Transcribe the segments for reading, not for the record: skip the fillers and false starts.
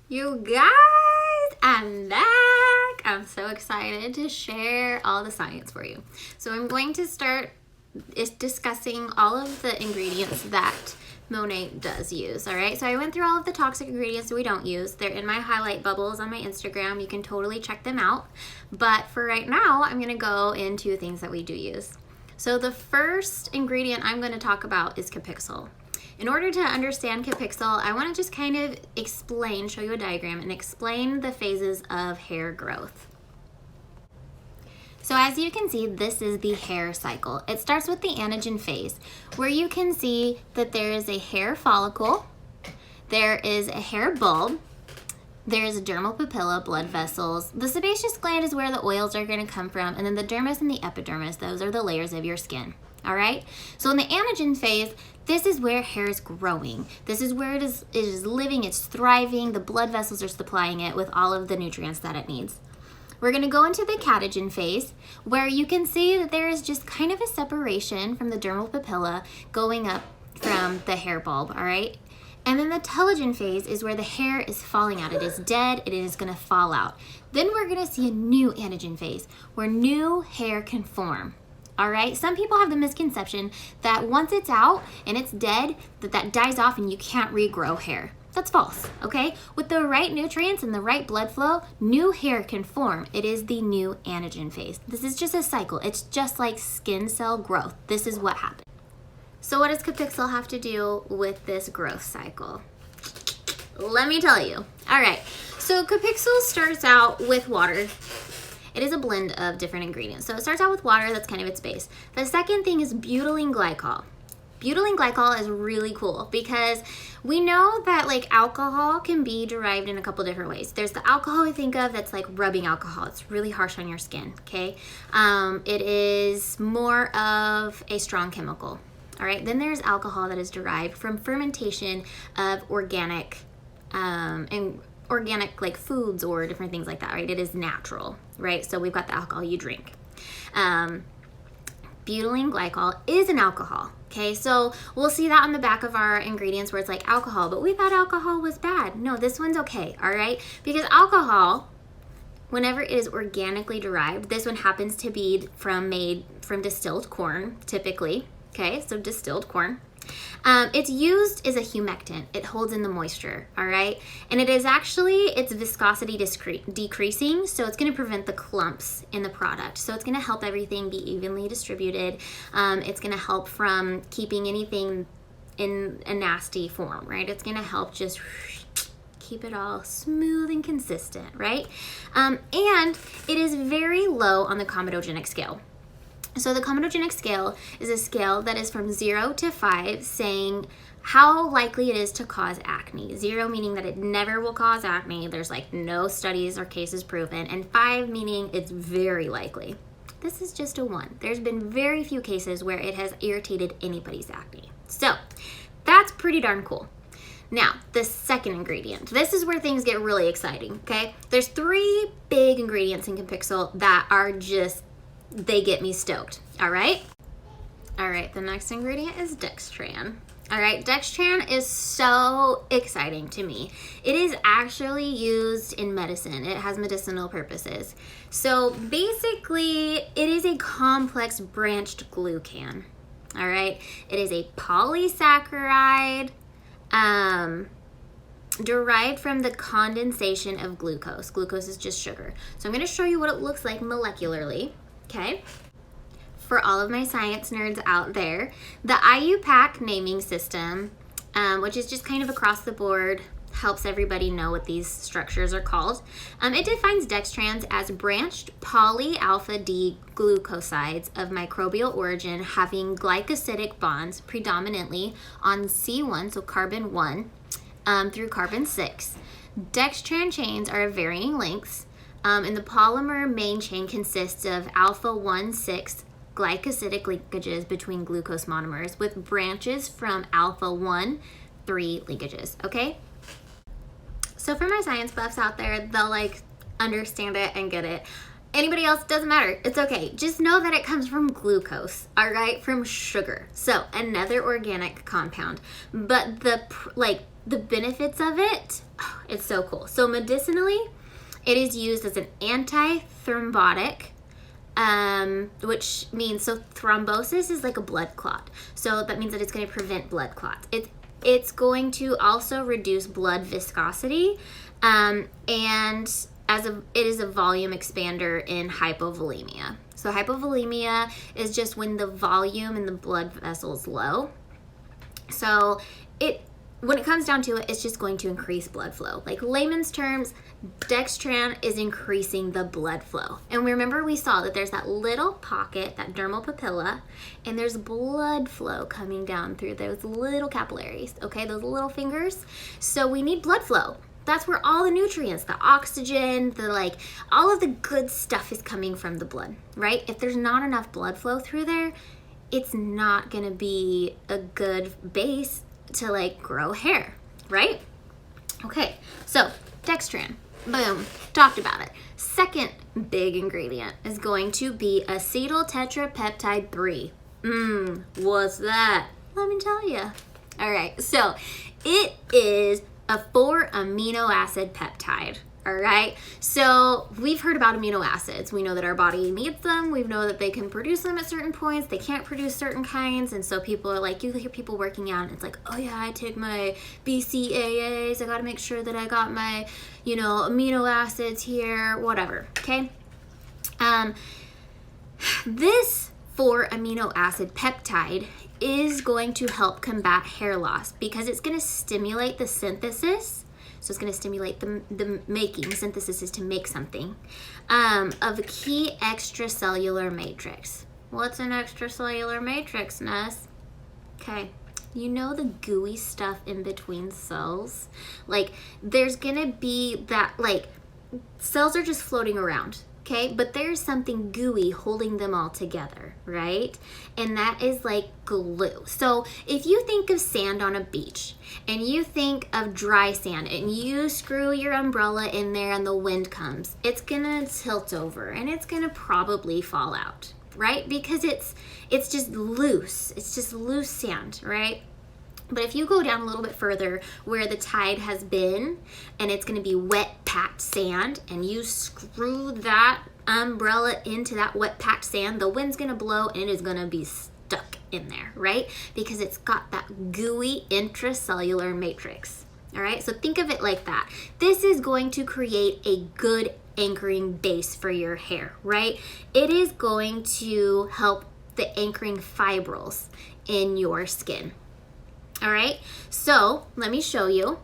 You guys, I'm back. I'm so excited to share all the science for you. So I'm going to start discussing all of the ingredients that Monat does use, all right? So I went through all of the toxic ingredients that we don't use. They're in my highlight bubbles on my Instagram. You can totally check them out. But for right now, I'm gonna go into things that we do use. So the first ingredient I'm gonna talk about is Capixyl. In order to understand Capixyl, I want to just kind of show you a diagram and explain the phases of hair growth. So as you can see, this is the hair cycle. It starts with the anagen phase, where you can see that there is a hair follicle, there is a hair bulb, there is a dermal papilla, blood vessels. The sebaceous gland is where the oils are going to come from, and then the dermis and the epidermis, those are the layers of your skin. All right, so in the anagen phase, this is where hair is growing. This is where it is living, it's thriving, the blood vessels are supplying it with all of the nutrients that it needs. We're gonna go into the catagen phase, where you can see that there is just kind of a separation from the dermal papilla going up from the hair bulb, all right? And then the telogen phase is where the hair is falling out. It is dead, it is gonna fall out. Then we're gonna see a new anagen phase, where new hair can form. All right, some people have the misconception that once it's out and it's dead, that dies off and you can't regrow hair. That's false, okay? With the right nutrients and the right blood flow, new hair can form. It is the new anagen phase. This is just a cycle. It's just like skin cell growth. This is what happens. So what does Capixyl have to do with this growth cycle? Let me tell you. All right, so Capixyl starts out with water. It is a blend of different ingredients. So it starts out with water, that's kind of its base. The second thing is butylene glycol. Butylene glycol is really cool because we know that like alcohol can be derived in a couple different ways. There's the alcohol we think of that's like rubbing alcohol. It's really harsh on your skin, okay? It is more of a strong chemical, all right? Then there's alcohol that is derived from fermentation of organic like foods or different things like that, right? It is natural, right? So we've got the alcohol you drink. Butylene glycol is an alcohol, okay? So we'll see that on the back of our ingredients where it's like alcohol, but we thought alcohol was bad. No, this one's okay, all right? Because alcohol, whenever it is organically derived, this one happens to be made from distilled corn, typically, okay? So distilled corn. It's used as a humectant. It holds in the moisture, all right? And it is actually, its viscosity decreasing, so it's gonna prevent the clumps in the product. So it's gonna help everything be evenly distributed. It's gonna help from keeping anything in a nasty form, right? It's gonna help just keep it all smooth and consistent, right? And it is very low on the comedogenic scale. So the comedogenic scale is a scale that is from 0 to 5, saying how likely it is to cause acne. 0 meaning that it never will cause acne. There's like no studies or cases proven. And 5 meaning it's very likely. This is just a 1. There's been very few cases where it has irritated anybody's acne. So that's pretty darn cool. Now, the second ingredient. This is where things get really exciting, okay? There's 3 big ingredients in Capixyl that are just, they get me stoked, all right? All right, the next ingredient is dextran. All right, dextran is so exciting to me. It is actually used in medicine. It has medicinal purposes. So basically, it is a complex branched glucan, all right? It is a polysaccharide derived from the condensation of glucose. Glucose is just sugar. So I'm gonna show you what it looks like molecularly. Okay, for all of my science nerds out there, the IUPAC naming system, which is just kind of across the board, helps everybody know what these structures are called. It defines dextrans as branched poly-alpha D glucosides of microbial origin having glycosidic bonds predominantly on C1, so carbon 1, through carbon 6. Dextran chains are of varying lengths. And the polymer main chain consists of alpha-1,6 glycosidic linkages between glucose monomers with branches from alpha-1,3 linkages, okay? So for my science buffs out there, they'll like understand it and get it. Anybody else, doesn't matter, it's okay. Just know that it comes from glucose, all right, from sugar. So another organic compound, but the benefits of it, oh, it's so cool. So medicinally, it is used as an anti-thrombotic, which means, so thrombosis is like a blood clot. So that means that it's going to prevent blood clots. It's going to also reduce blood viscosity, and it is a volume expander in hypovolemia. So hypovolemia is just when the volume in the blood vessel is low. So when it comes down to it, it's just going to increase blood flow. Like layman's terms, dextran is increasing the blood flow. And remember we saw that there's that little pocket, that dermal papilla, and there's blood flow coming down through those little capillaries, okay, those little fingers. So we need blood flow. That's where all the nutrients, the oxygen, all of the good stuff is coming from the blood, right? If there's not enough blood flow through there, it's not gonna be a good base to grow hair, right? Okay, so dextran, boom, talked about it. Second big ingredient is going to be acetyl tetrapeptide 3. What's that? Let me tell you. All right, so it is a 4 amino acid peptide. All right, so we've heard about amino acids. We know that our body needs them. We know that they can produce them at certain points. They can't produce certain kinds. And so people are like, you hear people working out and it's like, oh yeah, I take my BCAAs. I got to make sure that I got my, amino acids here, whatever, okay? This 4 amino acid peptide is going to help combat hair loss because it's going to stimulate the synthesis. So it's going to stimulate the making, synthesis is to make something, of a key extracellular matrix. What's an extracellular matrix, Ness? Okay, you know the gooey stuff in between cells? There's going to be that, cells are just floating around. Okay, but there's something gooey holding them all together, right? And that is like glue. So if you think of sand on a beach and you think of dry sand and you screw your umbrella in there and the wind comes, it's gonna tilt over and it's gonna probably fall out, right? Because it's just loose. It's just loose sand, right? But if you go down a little bit further where the tide has been and it's going to be wet packed sand and you screw that umbrella into that wet packed sand, the wind's going to blow and it is going to be stuck in there, right? Because it's got that gooey intracellular matrix. All right, so think of it like that. This is going to create a good anchoring base for your hair, right? It is going to help the anchoring fibrils in your skin. All right, so let me show you.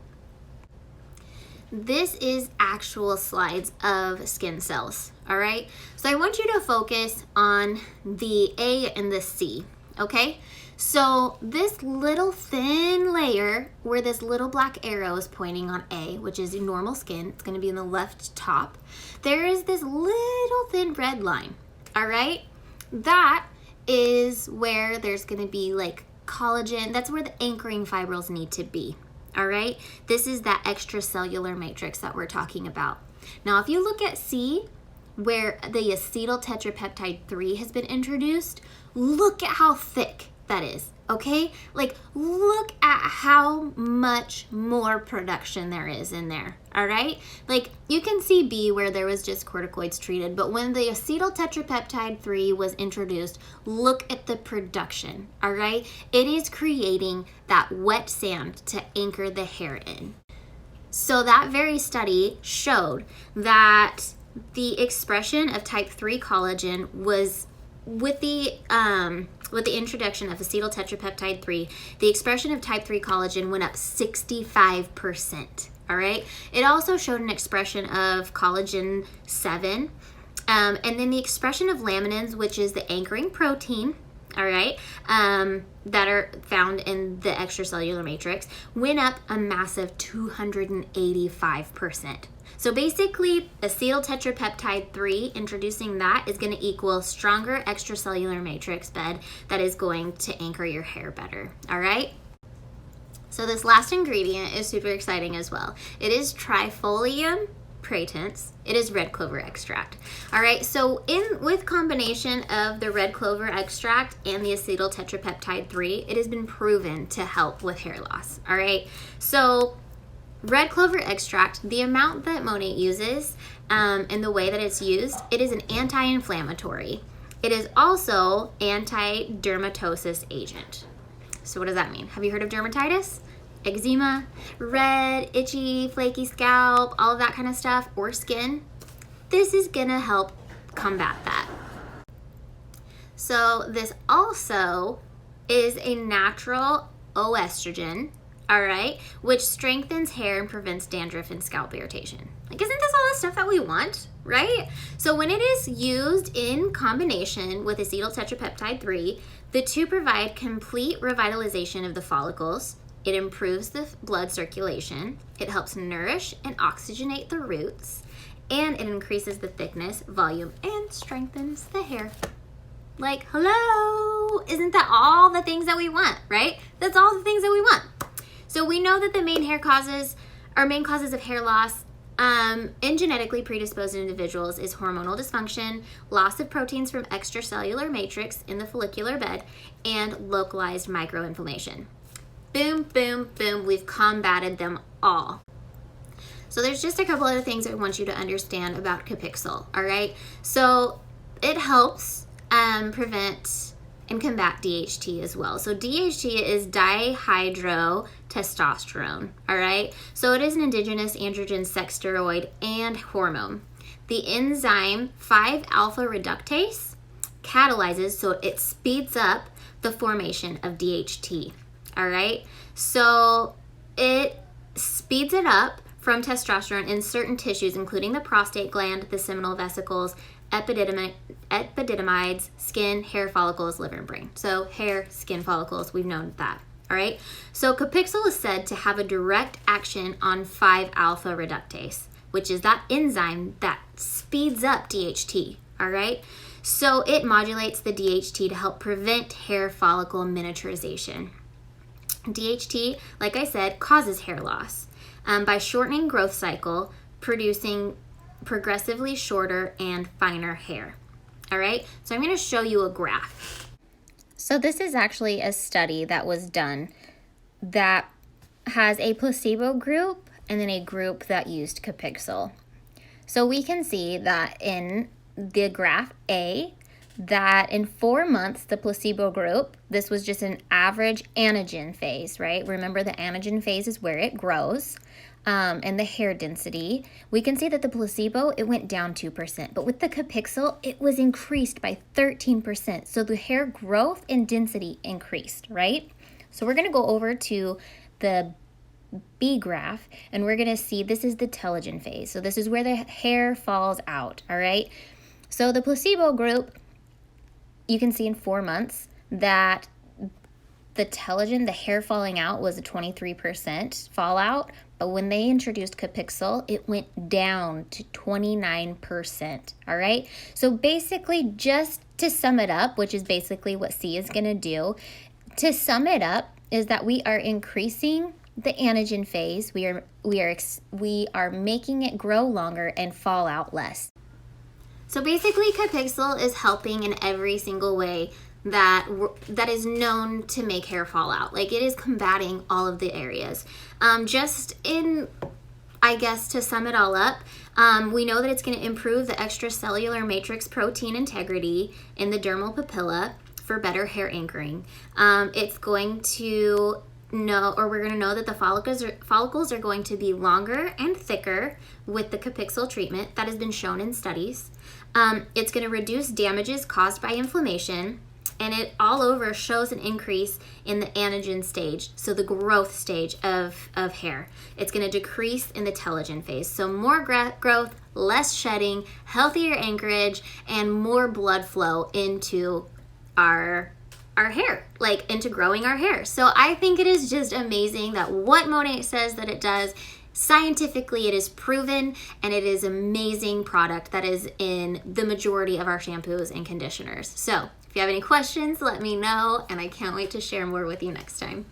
This is actual slides of skin cells, all right? So I want you to focus on the A and the C, okay? So this little thin layer where this little black arrow is pointing on A, which is your normal skin, it's gonna be in the left top, there is this little thin red line, all right? That is where there's gonna be collagen. That's where the anchoring fibrils need to be, all right? This is that extracellular matrix that we're talking about. Now, if you look at C, where the acetyl tetrapeptide 3 has been introduced, look at how thick that is, okay? Look at how much more production there is in there, all right? You can see B where there was just corticoids treated, but when the acetyl tetrapeptide 3 was introduced, look at the production, all right? It is creating that wet sand to anchor the hair in. So that very study showed that the expression of type 3 collagen was with the introduction of acetyl tetrapeptide 3, the expression of type 3 collagen went up 65%, all right? It also showed an expression of collagen 7, and then the expression of laminins, which is the anchoring protein, all right, that are found in the extracellular matrix, went up a massive 285%. So basically, acetyl tetrapeptide 3, introducing that is going to equal stronger extracellular matrix bed that is going to anchor your hair better, all right? So this last ingredient is super exciting as well. It is trifolium pratense. It is red clover extract. All right, so with combination of the red clover extract and the acetyl tetrapeptide 3, it has been proven to help with hair loss. All right, so red clover extract, the amount that Monat uses and the way that it's used, it is an anti-inflammatory. It is also anti-dermatosis agent. So what does that mean? Have you heard of dermatitis? Eczema, red, itchy, flaky scalp, all of that kind of stuff, or skin? This is gonna help combat that. So this also is a natural oestrogen, all right, which strengthens hair and prevents dandruff and scalp irritation. Like, isn't this all the stuff that we want, right? So when it is used in combination with acetyl tetrapeptide 3, the two provide complete revitalization of the follicles. It improves the blood circulation. It helps nourish and oxygenate the roots, and it increases the thickness, volume, and strengthens the hair. Like, hello, isn't that all the things that we want, right? That's all the things that we want. So we know that the main causes of hair loss in genetically predisposed individuals is hormonal dysfunction, loss of proteins from extracellular matrix in the follicular bed, and localized microinflammation. Boom, boom, boom, we've combated them all. So there's just a couple other things I want you to understand about Capixyl, all right? So it helps prevent and combat DHT as well. So DHT is dihydrotestosterone, all right? So it is an endogenous androgen sex steroid and hormone. The enzyme 5-alpha reductase catalyzes, so it speeds up the formation of DHT, all right? So it speeds it up from testosterone in certain tissues, including the prostate gland, the seminal vesicles, epididymides, skin, hair follicles, liver, and brain. So hair, skin follicles, we've known that, all right? So Capixyl is said to have a direct action on 5-alpha reductase, which is that enzyme that speeds up DHT, all right? So it modulates the DHT to help prevent hair follicle miniaturization. DHT, like I said, causes hair loss by shortening growth cycle, producing progressively shorter and finer hair. All right, so I'm going to show you a graph. So this is actually a study that was done that has a placebo group and then a group that used Capixyl. So we can see that in the graph A, that in 4 months, the placebo group, this was just an average anagen phase, right? Remember, the anagen phase is where it grows. And the hair density, we can see that the placebo, it went down 2%, but with the Capixyl, it was increased by 13%. So the hair growth and density increased, right? So we're going to go over to the B graph, and we're going to see this is the telogen phase. So this is where the hair falls out, all right? So the placebo group, you can see in 4 months that the telogen, the hair falling out, was a 23% fallout. But when they introduced Capixyl, it went down to 29%, all right? So basically, just to sum it up, which is basically what C is going to do, to sum it up is that we are increasing the anagen phase. We are making it grow longer and fall out less. So basically, Capixyl is helping in every single way that is known to make hair fall out. Like, it is combating all of the areas. Just in, I guess, to sum it all up, we know that it's going to improve the extracellular matrix protein integrity in the dermal papilla for better hair anchoring. It's going to we're going to know that the follicles are going to be longer and thicker with the Capixyl treatment. That has been shown in studies. It's going to reduce damages caused by inflammation, and it all over shows an increase in the anagen stage, so the growth stage of hair. It's going to decrease in the telogen phase, so more growth, less shedding, healthier anchorage, and more blood flow into our hair, like into growing our hair. So I think it is just amazing that what Monat says that it does, scientifically it is proven, and it is an amazing product that is in the majority of our shampoos and conditioners. So if you have any questions, let me know, and I can't wait to share more with you next time.